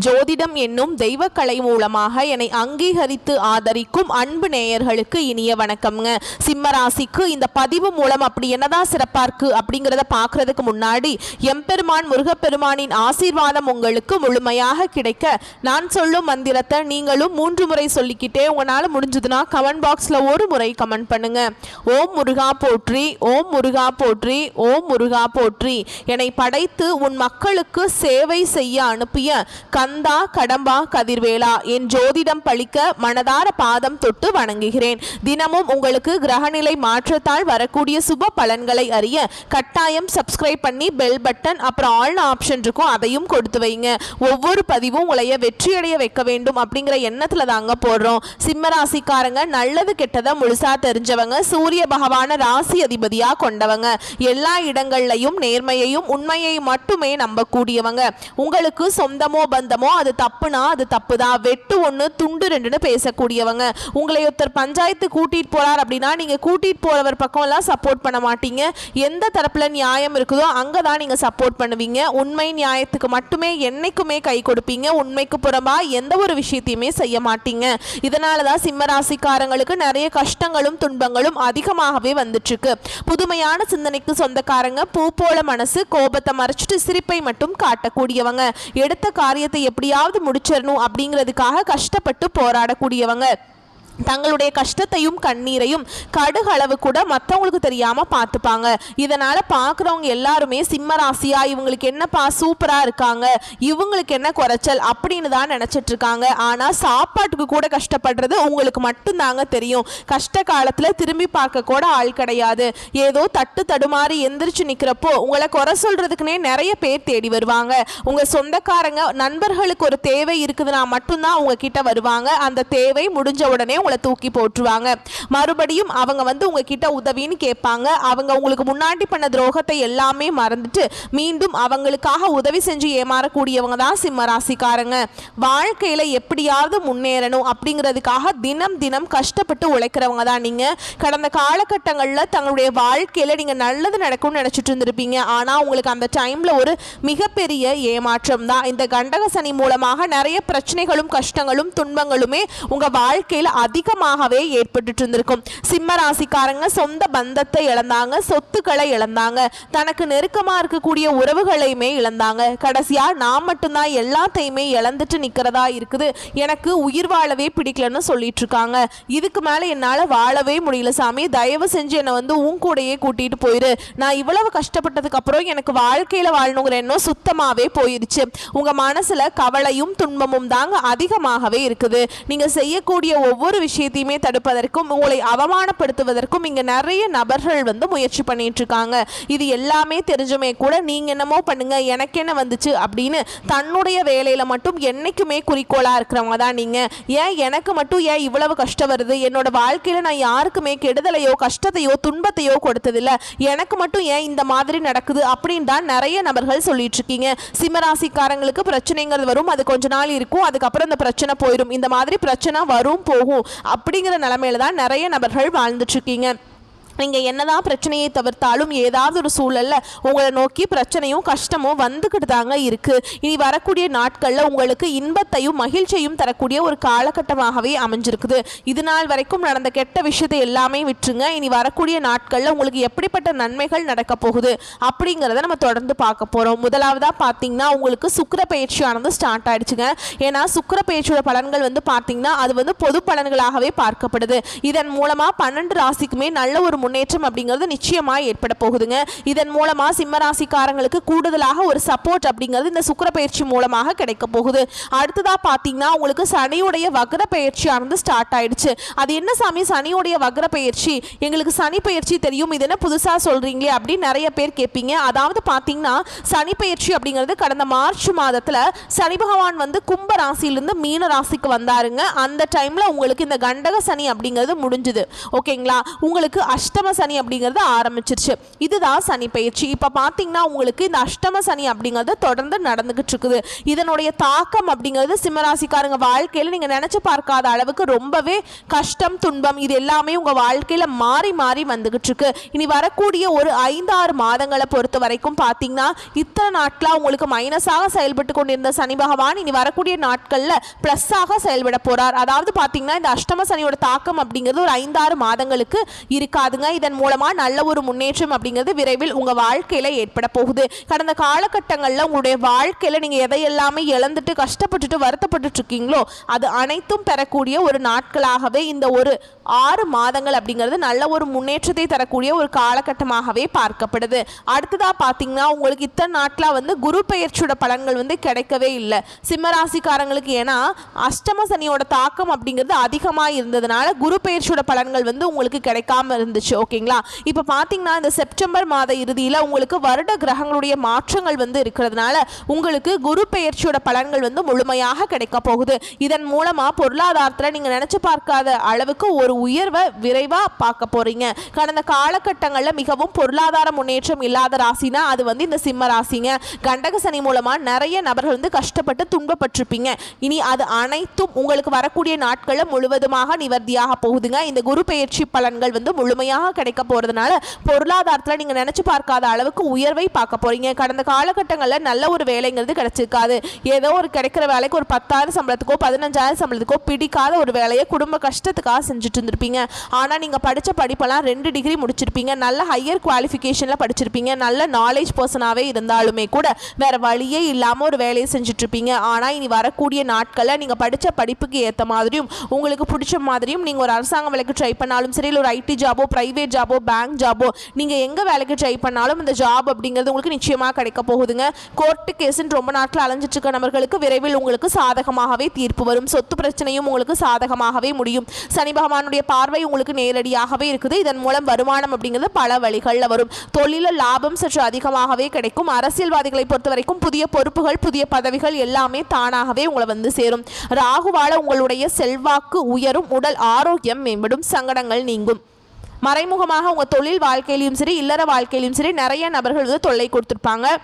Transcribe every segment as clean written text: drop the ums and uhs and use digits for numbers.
ஜோதிடம் என்னும் தெய்வக்கலை மூலமாக என்னை அங்கீகரித்து ஆதரிக்கும் அன்பு நேயர்களுக்கு இனிய வணக்கம்ங்க. சிம்மராசிக்கு இந்த பதிவு மூலம் அப்படி என்னதான் சிறப்பா இருக்கு அப்படிங்கிறத பார்க்கறதுக்கு முன்னாடி எம்பெருமான் முருகப்பெருமானின் ஆசீர்வாதம் உங்களுக்கு முழுமையாக கிடைக்க நான் சொல்லும் மந்திரத்தை நீங்களும் 3 முறை சொல்லிக்கிட்டே உங்களால் முடிஞ்சதுன்னா கமெண்ட் பாக்ஸில் ஒரு முறை கமெண்ட் பண்ணுங்க. ஓம் முருகா போற்றி, ஓம் முருகா போற்றி, ஓம் முருகா போற்றி. என்னை படைத்து உன் மக்களுக்கு சேவை செய்ய அனுப்பிய கந்தா கடம்பா கதிர்வேலா, என் ஜோதிடம் பழிக்க மனதார பாதம் தொட்டு வணங்குகிறேன். தினமும் உங்களுக்கு கிரகநிலை மாற்றத்தால் வரக்கூடிய சுப பலன்களை அறிய கட்டாயம் சப்ஸ்கிரைப் பண்ணி பெல் பட்டன் அப்புறம் ஆல் ஆப்ஷன் இருக்கும், அதையும் கொடுத்து வைங்க. ஒவ்வொரு பதிவும் உங்களைய வெற்றியடைய வைக்க வேண்டும் அப்படிங்கிற எண்ணத்துல தாங்க போடுறோம். சிம்மராசிக்காரங்க நல்லது கெட்டதை முழுசா தெரிஞ்சவங்க, சூரிய பகவான ராசி அதிபதியா கொண்டவங்க, எல்லா இடங்கள்லையும் நேர்மையையும் உண்மையை மட்டுமே நம்பக்கூடியவங்க. உங்களுக்கு சொந்தமோ பந்தமோ அது தப்புனா அது தப்புதான், வெட்டு ஒன்று துண்டு ரெண்டுன்னு பேசக்கூடியவங்க. உங்களை ஒருத்தர் பஞ்சாயத்து கூட்டிட்டு போறார் அப்படின்னா நீங்க கூட்டிட்டு போறவர் பக்கம் எல்லாம் சப்போர்ட் பண்ண மாட்டீங்க. எந்த தரப்புல நியாயம் இருக்குதோ அங்கதான் நீங்க சப்போர்ட் பண்ணுவீங்க. உண்மை நியாயத்துக்கு மட்டுமே என்னைக்குமே கை கொடுப்பீங்க. உண்மைக்கு புறமா எந்த ஒரு விஷயத்தையுமே செய்ய மாட்டீங்க. இதனாலதான் சிம்மராசிக்காரங்களுக்கு நிறைய கஷ்டங்களும் துன்பங்களும் அதிகமாகவே வந்துட்டு இருக்கு. புதுமையான சிந்தனைக்கு சொந்தக்காரங்க, பூ போல மனசு, கோபத்தை மறைச்சிட்டு சிரிப்பை மட்டும் காட்டக்கூடியவங்க, எடுத்த காரியத்தை எப்படியாவது முடிச்சிடணும் அப்படிங்கிறதுக்காக கஷ்டப்பட்டு போராடக்கூடியவங்க, தங்களுடைய கஷ்டத்தையும் கண்ணீரையும் கடுகளவு கூட மற்றவங்களுக்கு தெரியாம பார்த்துப்பாங்க. இதனால பார்க்குறவங்க எல்லாருமே சிம்மராசியா இவங்களுக்கு என்னப்பா சூப்பரா இருக்காங்க, இவங்களுக்கு என்ன குறைச்சல் அப்படின்னு தான் நினைச்சிட்டு இருக்காங்க. ஆனா சாப்பாட்டுக்கு கூட கஷ்டப்படுறது உங்களுக்கு மட்டும்தாங்க தெரியும். கஷ்ட காலத்துல திரும்பி பார்க்க கூட ஆள் கிடையாது. ஏதோ தட்டு தடுமாறி எந்திரிச்சு நிக்கிறப்போ உங்களை குறை சொல்றதுக்குன்னே நிறைய பேர் தேடி வருவாங்க. உங்க சொந்தக்காரங்க நண்பர்களுக்கு ஒரு தேவை இருக்குதுன்னா மட்டும்தான் உங்க கிட்ட வருவாங்க. அந்த தேவை முடிஞ்ச உடனே உங்களை தூக்கி போட்டுருவாங்க. மறுபடியும் அவங்க உங்ககிட்ட உதவின்னு கேட்பாங்க. அவங்க உங்களுக்கு முன்னாடி பண்ண துரோகத்தை எல்லாமே மறந்துட்டு மீண்டும் அவங்களுக்காக உதவி செஞ்சு ஏமாறக்கூடியவங்க தான் சிம்மராசிக்காரங்க. வாழ்க்கையில எப்படியாவது முன்னேறணும் அப்படிங்கிறதுக்காக தினம் தினம் கஷ்டப்பட்டு உழைக்கிறவங்க தான் நீங்க. கடந்த காலகட்டங்களில் தங்களுடைய வாழ்க்கையில நீங்க நல்லது நடக்கும்னு நினைச்சிட்டு இருந்திருப்பீங்க. ஆனா உங்களுக்கு அந்த டைம்ல ஒரு மிகப்பெரிய ஏமாற்றம் தான். இந்த கண்டக சனி மூலமாக நிறைய பிரச்சனைகளும் கஷ்டங்களும் துன்பங்களுமே உங்க வாழ்க்கையில அதிகமாகவே ஏற்பட்டு இருந்திருக்கும். சிம்ம ராசிக்காரங்க சொந்த பந்தத்தை இழந்தாங்க, சொத்துக்களை இழந்தாங்க, தனக்கு நெருக்கமா இருக்கக்கூடிய உறவுகளையுமே இழந்தாங்க. கடைசியா நான் மட்டும்தான் எல்லாத்தையுமே இழந்துட்டு நிக்கிறதா இருக்குது, எனக்கு உயிர் வாழவே பிடிக்கலன்னு சொல்லிட்டு இருக்காங்க. இதுக்கு மேல என்னால வாழவே முடியல சாமி, தயவு செஞ்சு என்னை உன் கூடையே கூட்டிட்டு போயிரு. நான் இவ்வளவு கஷ்டப்பட்டதுக்கு அப்புறம் எனக்கு வாழ்க்கையில வாழணுங்கிற எண்ணம் சுத்தமாவே போயிருச்சு. உங்க மனசுல கவலையும் துன்பமும் தாங்க அதிகமாகவே இருக்குது. நீங்க செய்யக்கூடிய ஒவ்வொரு விஷயத்தையுமே தடுப்பதற்கும் உங்களை அவமானப்படுத்துவதற்கும் இங்க நிறைய நபர்கள் முயற்சி பண்ணிட்டு இருக்காங்க. இது எல்லாமே தெரிஞ்சுமே கூட நீங்க என்னமோ பண்ணுங்க எனக்கு என்ன வந்துச்சு அப்படின்னு தன்னுடைய வேலையில மட்டும் என்னைக்குமே குறிக்கோளா இருக்கிறவங்க தான் நீங்க. ஏன் எனக்கு மட்டும் ஏன் இவ்வளவு கஷ்டம் வருது, என்னோட வாழ்க்கையில நான் யாருக்குமே கெடுதலையோ கஷ்டத்தையோ துன்பத்தையோ கொடுத்ததில்லை, எனக்கு மட்டும் ஏன் இந்த மாதிரி நடக்குது அப்படின்னு தான் நிறைய நபர்கள் சொல்லிட்டு இருக்கீங்க. சிம்மராசிக்காரங்களுக்கு பிரச்சனைங்கிறது வரும், அது கொஞ்ச நாள் இருக்கும், அதுக்கப்புறம் இந்த பிரச்சனை போயிடும். இந்த மாதிரி பிரச்சனை வரும் போகும் அப்படிங்கிற நிலைமையில தான் நிறைய நபர்கள் வாழ்ந்துட்டு இருக்கீங்க. நீங்கள் என்னதான் பிரச்சனையை தவிர்த்தாலும் ஏதாவது ஒரு சூழல்ல உங்களை நோக்கி பிரச்சனையும் கஷ்டமும் வந்துக்கிட்டு தாங்க இருக்குது. இனி வரக்கூடிய நாட்களில் உங்களுக்கு இன்பத்தையும் மகிழ்ச்சியும் தரக்கூடிய ஒரு காலகட்டமாகவே அமைஞ்சிருக்குது. இது நாள் வரைக்கும் நடந்த கெட்ட விஷயத்தை எல்லாமே விட்டுருங்க. இனி வரக்கூடிய நாட்களில் உங்களுக்கு எப்படிப்பட்ட நன்மைகள் நடக்க போகுது அப்படிங்கிறத நம்ம தொடர்ந்து பார்க்க போகிறோம். முதலாவதாக பார்த்தீங்கன்னா உங்களுக்கு சுக்கிர பயிற்சியானது ஸ்டார்ட் ஆயிடுச்சுங்க. ஏன்னா சுக்கிர பயிற்சியோட பலன்கள் பார்த்தீங்கன்னா அது பொது பலன்களாகவே பார்க்கப்படுது. இதன் மூலமாக 12 ராசிக்குமே நல்ல ஒரு முன்னேற்றம் அப்படிங்கிறது நிச்சயமாக ஏற்பட போகுதுங்க. இதன் மூலமா சிம்ம ராசிக்காரங்களுக்கு கூடுதலாக ஒரு சப்போர்ட் அப்படிங்கிறது இந்த சுக்கிர பயிற்சி மூலமாக கிடைக்க போகுது. அடுத்ததா பாத்தீங்கன்னா உங்களுக்கு சனியுடைய வக்ர பயிற்சியானது ஸ்டார்ட் ஆயிடுச்சு. அது என்ன சாமி சனியுடைய வக்ர பயிற்சி, எங்களுக்கு சனி பயிற்சி தெரியும், இது என்ன புதுசா சொல்றீங்களே அப்படின்னு நிறைய பேர் கேட்பீங்க. அதாவது பாத்தீங்கன்னா சனி பயிற்சி அப்படிங்கிறது கடந்த மார்ச் மாதத்துல சனி பகவான் கும்ப ராசியிலிருந்து மீன ராசிக்கு வந்தாருங்க. அந்த டைம்ல உங்களுக்கு இந்த கண்டக சனி அப்படிங்கிறது முடிஞ்சுது. ஓகேங்களா, உங்களுக்கு அஷ்டம சனி அப்படிங்கிறது ஆரம்பிச்சிருச்சு. இதுதான் சனி பயிற்சி. இப்போ பார்த்தீங்கன்னா உங்களுக்கு இந்த அஷ்டம சனி அப்படிங்கிறது தொடர்ந்து நடந்துகிட்டு இருக்குது. இதனுடைய தாக்கம் அப்படிங்கிறது சிம்மராசிக்காரங்க வாழ்க்கையில் நீங்கள் நினைச்சு பார்க்காத அளவுக்கு ரொம்பவே கஷ்டம், துன்பம் இது எல்லாமே உங்கள் வாழ்க்கையில் மாறி மாறி வந்துகிட்டு இருக்கு. இனி வரக்கூடிய ஒரு 5-6 மாதங்களை பொறுத்த வரைக்கும் பார்த்தீங்கன்னா இத்தனை நாட்களாக உங்களுக்கு மைனஸாக செயல்பட்டு கொண்டிருந்த சனி பகவான் இனி வரக்கூடிய நாட்களில் ப்ளஸ்ஸாக செயல்பட போறார். அதாவது பார்த்தீங்கன்னா இந்த அஷ்டம சனியோட தாக்கம் அப்படிங்கிறது ஒரு 5-6 மாதங்களுக்கு இருக்காதுங்க. இதன் மூலமா நல்ல ஒரு முன்னேற்றம் அப்படிங்கிறது விரைவில் உங்க வாழ்க்கையில ஏற்பட போகுது. கடந்த காலகட்டங்களில் உங்களுடைய வாழ்க்கையில நீங்க எதையெல்லாமே இழந்துட்டு கஷ்டப்பட்டுட்டு வருத்தப்பட்டு இருக்கீங்களோ அது அனைத்தும் பெறக்கூடிய ஒரு நாட்களாகவே இந்த ஒரு 6 மாதங்கள் அப்படிங்கிறது நல்ல ஒரு முன்னேற்றத்தை தரக்கூடிய ஒரு காலகட்டமாகவே பார்க்கப்படுது. அடுத்ததா பார்த்தீங்கன்னா உங்களுக்கு இத்தனை நாட்களா குரு பெயர்ச்சியோட பலன்கள் கிடைக்கவே இல்லை சிம்மராசிக்காரங்களுக்கு. ஏன்னா அஷ்டம சனியோட தாக்கம் அப்படிங்கிறது அதிகமாக இருந்ததுனால குரு பெயர்ச்சியோட பலன்கள் உங்களுக்கு கிடைக்காம இருந்துச்சு. ஓகேங்களா? இப்போ பார்த்தீங்கன்னா இந்த செப்டம்பர் மாத இறுதியில் உங்களுக்கு வருட கிரகங்களுடைய மாற்றங்கள் இருக்கிறதுனால உங்களுக்கு குரு பெயர்ச்சியோட பலன்கள் முழுமையாக கிடைக்க போகுது. இதன் மூலமா பொருளாதாரத்தில் நீங்க நினைச்சு பார்க்காத அளவுக்கு ஒரு உயர்வை விரைவா பார்க்க போறீங்க. கடந்த காலகட்டங்களில் மிகவும் பொருளாதார முன்னேற்றம் இல்லாத ராசினா அது இந்த சிம்ம ராசிங்க. கண்டக சனி மூலமா நிறைய நபர்கள் கஷ்டப்பட்டு துன்பப்பட்டிருப்பீங்க. இனி அது அனைத்தும் உங்களுக்கு வரக்கூடிய நாட்களில் முழுவதுமாக நிவர்த்தியாக போகுதுங்க. இந்த குரு பெயர்ச்சி பலன்கள் முழுமையாக கிடைக்க போறதுனால பொருளாதாரத்தில் நீங்க நினைச்சு பார்க்காத அளவுக்கு உயர்வை பார்க்க போறீங்க. கடந்த காலகட்டங்களில் நல்ல ஒரு வேலைங்கிறது கிடைச்சிருக்காது. ஏதோ ஒரு கிடைக்கிற வேலைக்கு ஒரு 10,000 சம்பளத்துக்கோ 15,000 சம்பளத்துக்கோ பிடிக்காத ஒரு வேலையை குடும்ப கஷ்டத்துக்காக செஞ்சுட்டு இருந்திருப்பீங்க. ஆனால் நீங்கள் படித்த படிப்பெல்லாம் 2 டிகிரி முடிச்சிருப்பீங்க, நல்ல ஹையர் குவாலிஃபிகேஷனில் படிச்சிருப்பீங்க, நல்ல நாலேஜ் பர்சனாகவே இருந்தாலுமே கூட வேற வழியே இல்லாமல் ஒரு வேலையை செஞ்சுட்டு இருப்பீங்க. ஆனால் இனி வரக்கூடிய நாட்களில் நீங்கள் படித்த படிப்புக்கு ஏற்ற மாதிரியும் உங்களுக்கு பிடிச்ச மாதிரியும் நீங்கள் ஒரு அரசாங்க வேலைக்கு ட்ரை பண்ணாலும் சரி, இல்லை ஒரு ஐடி ஜாபோ, பிரைவேட் ஜாபோ, பேங்க் ஜாபோ, நீங்கள் எங்கே வேலைக்கு ட்ரை பண்ணாலும் இந்த ஜாப் அப்படிங்கிறது உங்களுக்கு நிச்சயமாக கிடைக்க போகுதுங்க. கோர்ட்டு கேஸுன்னு ரொம்ப நாட்கள் அலைஞ்சிட்டு இருக்க நபர்களுக்கு விரைவில் உங்களுக்கு சாதகமாகவே தீர்ப்பு வரும். சொத்து பிரச்சனையும் உங்களுக்கு சாதகமாகவே முடியும். சனி பகவானுடைய பார்வை உங்களுக்கு நேரடியாகவே இருக்குது. இதன் மூலம் வருமானம் அப்படிங்கிறது பல வழிகளில் வரும். தொழிலில் லாபம் சற்று அதிகமாகவே கிடைக்கும். அரசியல்வாதிகளை பொறுத்த வரைக்கும் புதிய பொறுப்புகள், புதிய பதவிகள் எல்லாமே தானாகவே உங்களை சேரும். ராகுவால உங்களுடைய செல்வாக்கு உயரும், உடல் ஆரோக்கியம் மேம்படும், சங்கடங்கள் நீங்கும். மறைமுகமாக உங்கள் தொழில் வாழ்க்கையிலும் சரி, இல்லற வாழ்க்கையிலும் சரி நிறைய நபர்கள் தொல்லை கொடுத்துருப்பாங்க.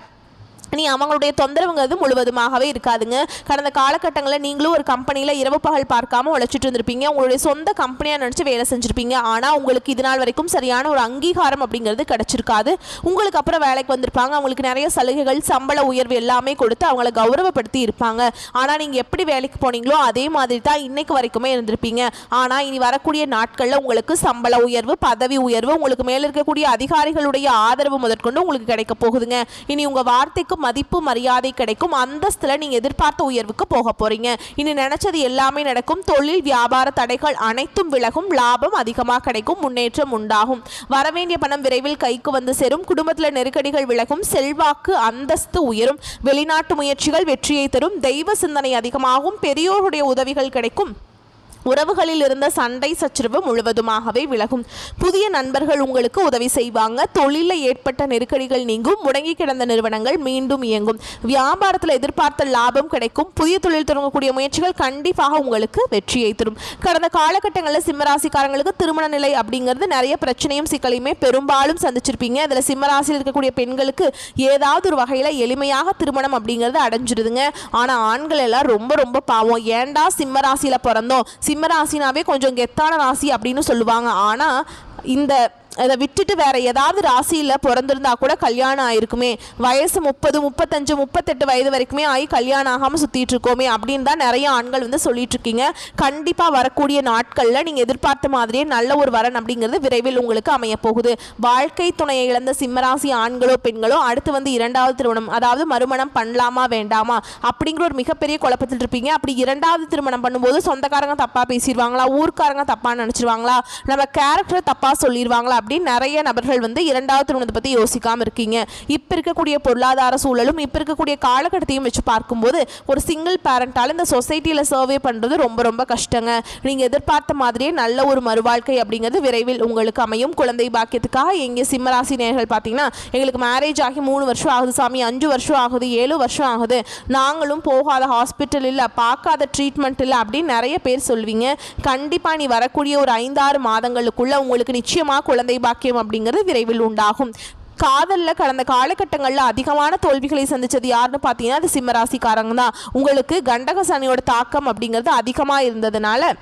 நீ அவங்களுடைய தொந்தரவுங்கிறது முழுவதுமாகவே இருக்காதுங்க. கடந்த காலகட்டங்களில் நீங்களும் ஒரு கம்பெனியில் இரவு பகல் பார்க்காம உழைச்சிட்டு இருந்திருப்பீங்க. உங்களுடைய சொந்த கம்பெனியாக நினச்சி வேலை செஞ்சுருப்பீங்க. ஆனால் உங்களுக்கு இது நாள் வரைக்கும் சரியான ஒரு அங்கீகாரம் அப்படிங்கிறது கிடச்சிருக்காது. உங்களுக்கு அப்புறம் வேலைக்கு வந்திருப்பாங்க. அவங்களுக்கு நிறைய சலுகைகள், சம்பள உயர்வு எல்லாமே கொடுத்து அவங்கள கௌரவப்படுத்தி இருப்பாங்க. ஆனால் நீங்கள் எப்படி வேலைக்கு போனீங்களோ அதே மாதிரி தான் இன்னைக்கு வரைக்குமே இருந்திருப்பீங்க. ஆனால் இனி வரக்கூடிய நாட்களில் உங்களுக்கு சம்பள உயர்வு, பதவி உயர்வு, உங்களுக்கு மேலே இருக்கக்கூடிய அதிகாரிகளுடைய ஆதரவு முதற்கொண்டு உங்களுக்கு கிடைக்க போகுதுங்க. இனி உங்கள் வார்த்தைக்கு மதிப்பு மரியாதை கிடைக்கும். அந்தஸ்துல நீங்க எதிர்பார்த்த உயர்வுக்கு போக போறீங்க. இனி நினைச்சது எல்லாமே நடக்கும். தொழில் வியாபார தடைகள் அனைத்தும் விலகும். லாபம் அதிகமாக கிடைக்கும். முன்னேற்றம் உண்டாகும். வரவேண்டிய பணம் விரைவில் கைக்கு சேரும். குடும்பத்தில் நெருக்கடிகள் விலகும். செல்வாக்கு அந்தஸ்து உயரும். வெளிநாட்டு முயற்சிகள் வெற்றியை தரும். தெய்வ சிந்தனை அதிகமாகும். பெரியோருடைய உதவிகள் கிடைக்கும். உறவுகளில் இருந்த சண்டை சச்சரவு முழுவதுமாகவே விலகும். புதிய நண்பர்கள் உங்களுக்கு உதவி செய்வாங்க. தொழிலில் ஏற்பட்ட நெருக்கடிகள் நீங்கும். முடங்கி கிடந்த நிறுவனங்கள் மீண்டும் இயங்கும். வியாபாரத்தில் எதிர்பார்த்த லாபம் கிடைக்கும். புதிய தொழில் தொடங்கக்கூடிய முயற்சிகள் கண்டிப்பாக உங்களுக்கு வெற்றியை தரும். கடந்த காலகட்டங்களில் சிம்மராசிக்காரங்களுக்கு திருமண நிலை அப்படிங்கிறது நிறைய பிரச்சனையும் சிக்கலையுமே பெரும்பாலும் சந்திச்சிருப்பீங்க. அதில் சிம்மராசியில் இருக்கக்கூடிய பெண்களுக்கு ஏதாவது ஒரு வகையில் எளிமையாக திருமணம் அப்படிங்கிறது அடைஞ்சிருதுங்க. ஆனால் ஆண்கள் எல்லாம் ரொம்ப ரொம்ப பாவம். ஏண்டா சிம்மராசியில் பிறந்தோம், சிம்மராசினாவே கொஞ்சம் கெத்தான ராசி அப்படின்னு சொல்லுவாங்க. ஆனால் இந்த அதை விட்டுட்டு வேற ஏதாவது ராசியில் பிறந்திருந்தா கூட கல்யாணம் ஆயிருக்குமே, வயசு 30, 35, 38 வயது வரைக்குமே ஆகி கல்யாணம் ஆகாமல் சுற்றிட்டு இருக்கோமே அப்படின்னு தான் நிறைய ஆண்கள் சொல்லிட்டு இருக்கீங்க. கண்டிப்பாக வரக்கூடிய நாட்களில் நீங்கள் எதிர்பார்த்த மாதிரியே நல்ல ஒரு வரன் அப்படிங்கிறது விரைவில் உங்களுக்கு அமைய போகுது. வாழ்க்கை துணையை இழந்த சிம்மராசி ஆண்களோ பெண்களோ அடுத்து 2வது திருமணம், அதாவது மறுமணம் பண்ணலாமா வேண்டாமா அப்படிங்கிற ஒரு மிகப்பெரிய குழப்பத்தில் இருப்பீங்க. அப்படி 2வது திருமணம் பண்ணும்போது சொந்தக்காரங்க தப்பாக பேசிடுவாங்களா, ஊர்க்காரங்க தப்பாக நினச்சிருவாங்களா, நம்ம கேரக்டர் தப்பாக சொல்லிடுவாங்களா அப்படின்னு நிறைய நபர்கள் 2வது திருமணத்தை பற்றி யோசிக்காமல் இருக்கீங்க. இப்போ இருக்கக்கூடிய பொருளாதார சூழலும் இப்போ இருக்கக்கூடிய காலகட்டத்தையும் வச்சு பார்க்கும்போது ஒரு சிங்கிள் பேரண்டால் இந்த சொசைட்டியில் சர்வே பண்ணுறது ரொம்ப ரொம்ப கஷ்டங்க. நீங்கள் எதிர்பார்த்த மாதிரியே நல்ல ஒரு மறுவாழ்க்கை அப்படிங்கிறது விரைவில் உங்களுக்கு அமையும். குழந்தை பாக்கியத்துக்காக எங்கே சிம்மராசி நேயர்கள் பார்த்தீங்கன்னா எங்களுக்கு மேரேஜ் ஆகி 3 வருஷம் ஆகுது சாமி, 5 வருஷம் ஆகுது, 7 வருஷம் ஆகுது, நாங்களும் போகாத ஹாஸ்பிட்டல் இல்லை, பார்க்காத ட்ரீட்மெண்ட் இல்லை அப்படின்னு நிறைய பேர் சொல்வீங்க. கண்டிப்பாக நீ வரக்கூடிய ஒரு 5-6 மாதங்களுக்குள்ள உங்களுக்கு நிச்சயமாக குழந்தை குழந்தை பாக்கியம் அப்படிங்கிறது விரைவில் உண்டாகும். காதலில் கடந்த காலகட்டங்களில் அதிகமான தோல்விகளை சந்தித்தது யாருன்னு பார்த்தீங்கன்னா அது சிம்மராசிக்காரங்க தான். உங்களுக்கு கண்டக சனியோட தாக்கம் அப்படிங்கிறது அதிகமாக இருந்ததுனால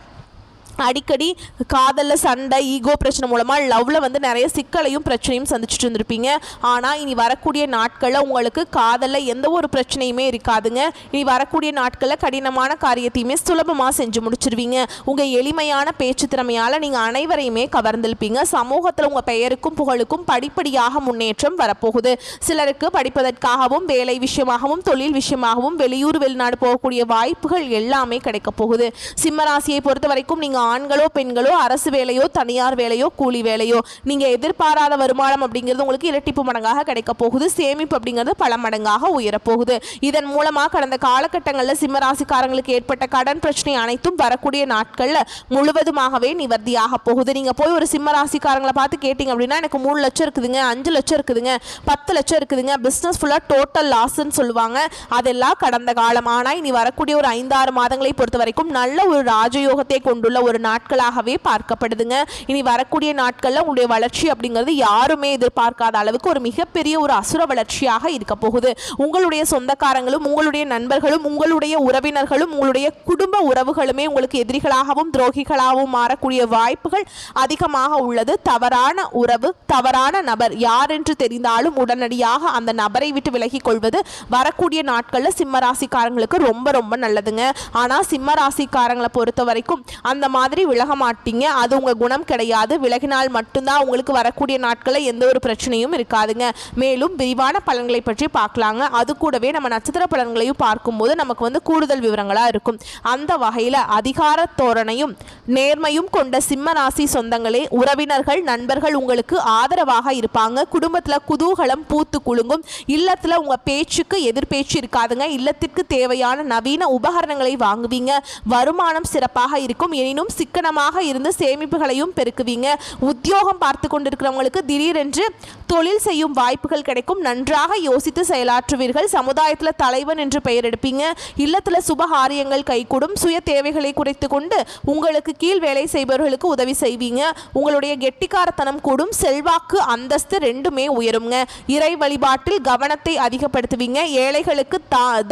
அடிக்கடி காதலில் சண்டை, ஈகோ பிரச்சனை மூலமாக லவ்வில் நிறைய சிக்கலையும் பிரச்சனையும் சந்திச்சுட்டு இருந்திருப்பீங்க. ஆனால் இனி வரக்கூடிய நாட்களில் உங்களுக்கு காதலில் எந்த ஒரு பிரச்சனையுமே இருக்காதுங்க. இனி வரக்கூடிய நாட்களில் கடினமான காரியத்தையுமே சுலபமாக செஞ்சு முடிச்சிருவீங்க. உங்கள் எளிமையான பேச்சு திறமையால் நீங்கள் அனைவரையுமே கவர்ந்திருப்பீங்க. சமூகத்தில் உங்கள் பெயருக்கும் புகழுக்கும் படிப்படியாக முன்னேற்றம் வரப்போகுது. சிலருக்கு படிப்பதற்காகவும் வேலை விஷயமாகவும் தொழில் விஷயமாகவும் வெளியூர் வெளிநாடு போகக்கூடிய வாய்ப்புகள் எல்லாமே கிடைக்க போகுது. சிம்மராசியை பொறுத்த வரைக்கும் நீங்கள் ஆண்களோ பெண்களோ அரசு வேலையோ தனியார் வேலையோ கூலி வேலையோ நீங்கள் எதிர்பாராத வருமானம் அப்படிங்கிறது உங்களுக்கு இரட்டிப்பு மடங்காக கிடைக்க போகுது. சேமிப்பு அப்படிங்கிறது பல மடங்காக உயரப்போகுது. இதன் மூலமாக கடந்த காலகட்டங்களில் சிம்மராசிக்காரங்களுக்கு ஏற்பட்ட கடன் பிரச்சனை அனைத்தும் வரக்கூடிய நாட்களில் முழுவதுமாகவே நிவர்த்தியாக போகுது. நீங்கள் போய் ஒரு சிம்மராசிக்காரங்களை பார்த்து கேட்டிங்க அப்படின்னா எனக்கு 3 லட்சம் இருக்குதுங்க, 5 லட்சம் இருக்குதுங்க, 10 லட்சம் இருக்குதுங்க, பிஸ்னஸ் ஃபுல்லாக டோட்டல் லாஸ்ன்னு சொல்லுவாங்க. அதெல்லாம் கடந்த காலம். ஆனால் இனி வரக்கூடிய ஒரு 5-6 மாதங்களை பொறுத்த வரைக்கும் நல்ல ஒரு ராஜயோகத்தை கொண்டுள்ள ஒரு நாட்களாகவே பார்க்கப்படுதுங்க. இனி வரக்கூடிய நாட்களில் உங்களுடைய வளர்ச்சி அப்படிங்கிறது யாருமே எதிர்பார்க்காத அளவுக்கு ஒரு மிகப்பெரிய ஒரு அசுர வளர்ச்சியாக இருக்க போகுது. உங்களுடைய சொந்தக்காரங்களும் உங்களுடைய நண்பர்களும் உங்களுடைய உறவினர்களும் உங்களுடைய குடும்ப உறவுகளுமே உங்களுக்கு எதிரிகளாகவும் துரோகிகளாகவும் மாறக்கூடிய வாய்ப்புகள் அதிகமாக உள்ளது. தவறான உறவு, தவறான நபர் யார் என்று தெரிந்தாலும் உடனடியாக அந்த நபரை விட்டு விலகிக் கொள்வது வரக்கூடிய நாட்களில் சிம்மராசிக்காரங்களுக்கு ரொம்ப ரொம்ப நல்லதுங்க. ஆனால் சிம்மராசிக்காரங்களை பொறுத்த வரைக்கும் அந்த மாதிரி விலக மாட்டீங்க. அது உங்க குணம் கிடையாது. விலகினால் மட்டும்தான் உங்களுக்கு வரக்கூடிய நாட்களில் எந்த ஒரு பிரச்சனையும் இருக்காதுங்க. மேலும் விரிவான பலன்களை பற்றி பார்க்கலாங்க. அது கூடவே நம்ம நட்சத்திர பலன்களையும் பார்க்கும்போது நமக்கு கூடுதல் விவரங்களா இருக்கும். அந்த வகையில் அதிகார தோரணையும் நேர்மையும் கொண்ட சிம்ம ராசி சொந்தங்களே, உறவினர்கள் நண்பர்கள் உங்களுக்கு ஆதரவாக இருப்பாங்க. குடும்பத்தில் குதூகலம் பூத்து குலுங்கும். இல்லத்தில் உங்க பேச்சுக்கு எதிர்பேச்சு இருக்காதுங்க. இல்லத்திற்கு தேவையான நவீன உபகரணங்களை வாங்குவீங்க. வருமானம் சிறப்பாக இருக்கும். எனினும் சிக்கனமாக இருந்து சேமிப்புகளையும் பெருக்குவீங்க. உத்தியோகம் பார்த்து கொண்டிருக்கிறவங்களுக்கு திடீரென்று தொழில் செய்யும் வாய்ப்புகள் கிடைக்கும். நன்றாக யோசித்து செயலாற்றுவீர்கள். சமுதாயத்தில் தலைவன் என்று பெயர் எடுப்பீங்க. இல்லத்தில் சுபகாரியங்கள் கைகூடும். சுய தேவைகளை குறைத்து கொண்டு உங்களுக்கு கீழ் வேலை செய்பவர்களுக்கு உதவி செய்வீங்க. உங்களுடைய கெட்டிக்காரத்தனம் கூடும். செல்வாக்கு அந்தஸ்து ரெண்டுமே உயருங்க. இறை வழிபாட்டில் கவனத்தை அதிகப்படுத்துவீங்க. ஏழைகளுக்கு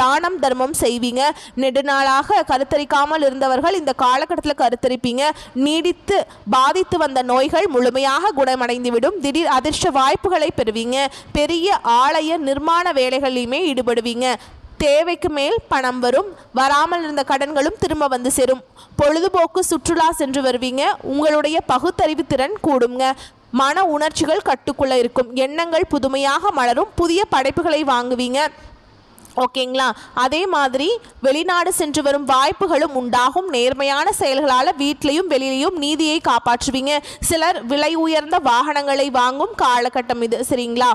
தானம் தர்மம் செய்வீங்க. நெடுநாளாக கருத்தரிக்காமல் இருந்தவர்கள் இந்த காலகட்டத்தில் கருத்தரிப்பீங்க. நீடித்து பாதித்து வந்த நோய்கள் முழுமையாக குணமடைந்துவிடும். திடீர் அதிர்ஷ்ட வாய்ப்புகளை பெறுவீங்க. பெரிய ஆலய நிர்மாண வேலைகளிலுமே ஈடுபடுவீங்க. தேவைக்கு மேல் பணம் வரும். வராமல் இருந்த கடன்களும் திரும்ப வந்து சேரும். பொழுதுபோக்கு சுற்றுலா சென்று வருவீங்க. உங்களுடைய பகுத்தறிவு திறன் கூடுங்க. மன உணர்ச்சிகள் கட்டுக்குள்ள இருக்கும். எண்ணங்கள் புதுமையாக மலரும். புதிய படைப்புகளை வாங்குவீங்க. ஓகேங்களா? அதே மாதிரி வெளிநாடு சென்று வரும் வாய்ப்புகளும் உண்டாகும். நேர்மையான செயல்களால் வீட்டிலையும் வெளியிலையும் நீதியை காப்பாற்றுவீங்க. சிலர் விலை உயர்ந்த வாகனங்களை வாங்கும் காலகட்டம் இது. சரிங்களா?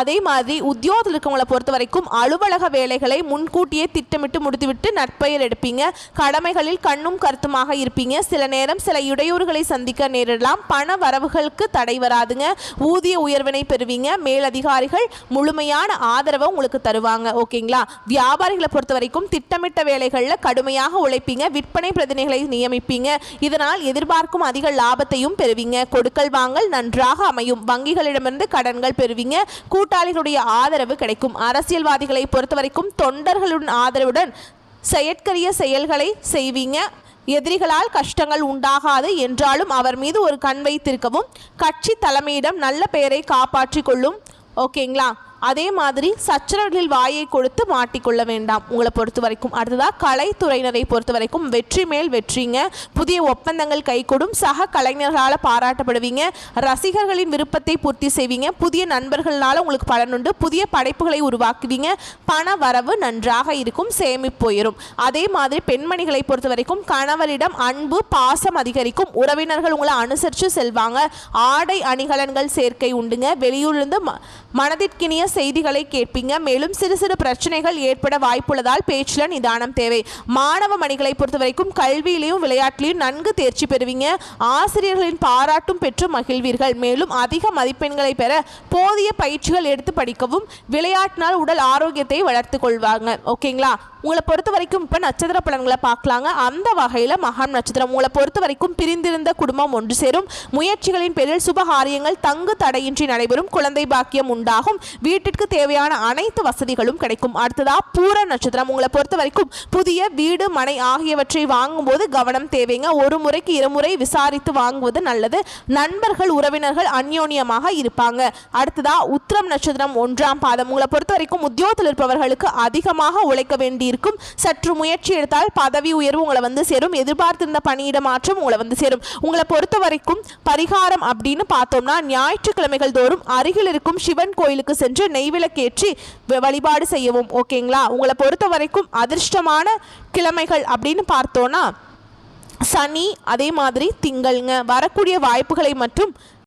அதே மாதிரி உத்தியோகத்தில் இருக்கவங்களை பொறுத்த வரைக்கும் அலுவலக வேலைகளை முன்கூட்டியே திட்டமிட்டு முடித்துவிட்டு நற்பெயர் எடுப்பீங்க. கடமைகளில் கண்ணும் கருத்துமாக இருப்பீங்க. சில நேரம் சில இடையூறுகளை சந்திக்க நேரிடலாம். பண வரவுகளுக்கு தடை வராதுங்க. ஊதிய உயர்வினை பெறுவீங்க. மேலதிகாரிகள் முழுமையான ஆதரவை உங்களுக்கு தருவாங்க. ஓகேங்களா? வியாபாரிகளை பொறுத்த வரைக்கும் திட்டமிட்ட வேலைகளில் கடுமையாக உழைப்பீங்க. விற்பனை பிரதிநிதிகளை நியமிப்பீங்க. இதனால் எதிர்பார்க்கும் அதிக லாபத்தையும் பெறுவீங்க. கொடுக்கல் வாங்கல் நன்றாக அமையும். வங்கிகளிடமிருந்து கடன்கள் பெறுவீங்க. கூட்டாளிகளுடைய ஆதரவு கிடைக்கும். அரசியல்வாதிகளை பொறுத்த வரைக்கும் தொண்டர்களுடன் ஆதரவுடன் செயற்கரிய செயல்களை செய்வீங்க. எதிரிகளால் கஷ்டங்கள் உண்டாகாது என்றாலும் அவர் மீது ஒரு கண் வைத்திருக்கவும். கட்சி தலைமையிடம் நல்ல பெயரை காப்பாற்றிக் கொள்ளும். ஓகேங்களா? அதே மாதிரி சச்சரவுகளில் வாயை கொடுத்து மாட்டிக்கொள்ள வேண்டாம் உங்களை பொறுத்த வரைக்கும். அடுத்ததாக கலைத்துறையினரை பொறுத்த வரைக்கும் வெற்றி மேல் வெற்றிங்க. புதிய ஒப்பந்தங்கள் கைகூடும். சக கலைஞர்களால் பாராட்டப்படுவீங்க. ரசிகர்களின் விருப்பத்தை பூர்த்தி செய்வீங்க. புதிய நண்பர்களால் உங்களுக்கு பலனுண்டு. புதிய படைப்புகளை உருவாக்குவீங்க. பண வரவு நன்றாக இருக்கும். சேமிப்பு உயரும். அதே மாதிரி பெண்மணிகளை பொறுத்த வரைக்கும் கணவரிடம் அன்பு பாசம் அதிகரிக்கும். உறவினர்கள் உங்களை அனுசரித்து செல்வாங்க. ஆடை அணிகலன்கள் சேர்க்கை உண்டுங்க. வெளியூரிலிருந்து மனதிற்கினிய செய்திகளை கேட்பீங்க. மேலும் சிறு சிறு பிரச்சனைகள் ஏற்பட வாய்ப்புள்ளதால் பேச்சில் நிதானம் தேவை. மாணவ மணிகளை பொறுத்த வரைக்கும் கல்வியிலையும் விளையாட்டிலையும் நன்கு தேர்ச்சி பெறுவீங்க. ஆசிரியர்களின் பாராட்டும் பெற்று மகிழ்வீர்கள். மேலும் அதிக மதிப்பெண்களை பெற போதிய பயிற்சிகள் எடுத்து படிக்கவும். விளையாட்டினால் உடல் ஆரோக்கியத்தை வளர்த்து கொள்வாங்க. ஓகேங்களா? உங்களை பொறுத்த வரைக்கும் இப்போ நட்சத்திர பலன்களை பார்க்கலாங்க. அந்த வகையில் மகம் நட்சத்திரம் உங்களை பொறுத்த வரைக்கும் பிரிந்திருந்த குடும்பம் ஒன்று சேரும், முயற்சிகளின் பேரில் சுபகாரியங்கள் தங்கு தடையின்றி நடைபெறும், குழந்தை பாக்கியம் உண்டாகும், வீட்டிற்கு தேவையான அனைத்து வசதிகளும் கிடைக்கும். அடுத்ததா பூர நட்சத்திரம் உங்களை பொறுத்த வரைக்கும் புதிய வீடு மனை ஆகியவற்றை வாங்கும்போது கவனம் தேவைங்க. ஒரு முறைக்கு இருமுறை விசாரித்து வாங்குவது நல்லது. நண்பர்கள் உறவினர்கள் அந்யோன்யமாக இருப்பாங்க. அடுத்ததா உத்திரம் நட்சத்திரம் 1ஆம் பாதம் உங்களை பொறுத்த வரைக்கும் உத்தியோகத்தில் இருப்பவர்களுக்கு அதிகமாக உழைக்க வேண்டியிருக்கும். சற்று முயற்சி எடுத்தால் பதவி உயர்வு உங்களை வந்து சேரும். எதிர்பார்த்திருந்த பணியிட மாற்றம் உங்களை வந்து சேரும். உங்களை பொறுத்த வரைக்கும் பரிகாரம் அப்படின்னு பார்த்தோம்னா ஞாயிற்றுக்கிழமைகள் தோறும் அருகில் இருக்கும் சிவன் கோயிலுக்கு சென்று நெய்விளக்கேற்றி வழிபாடு செய்யவும். ஓகேங்களா? உங்களை பொறுத்த வரைக்கும் அதிர்ஷ்டமான கிழமைகள் அப்படின்னு பார்த்தோன்னா சனி, அதே மாதிரி திங்கள்ங்க. வரக்கூடிய வாய்ப்புகளை மற்றும்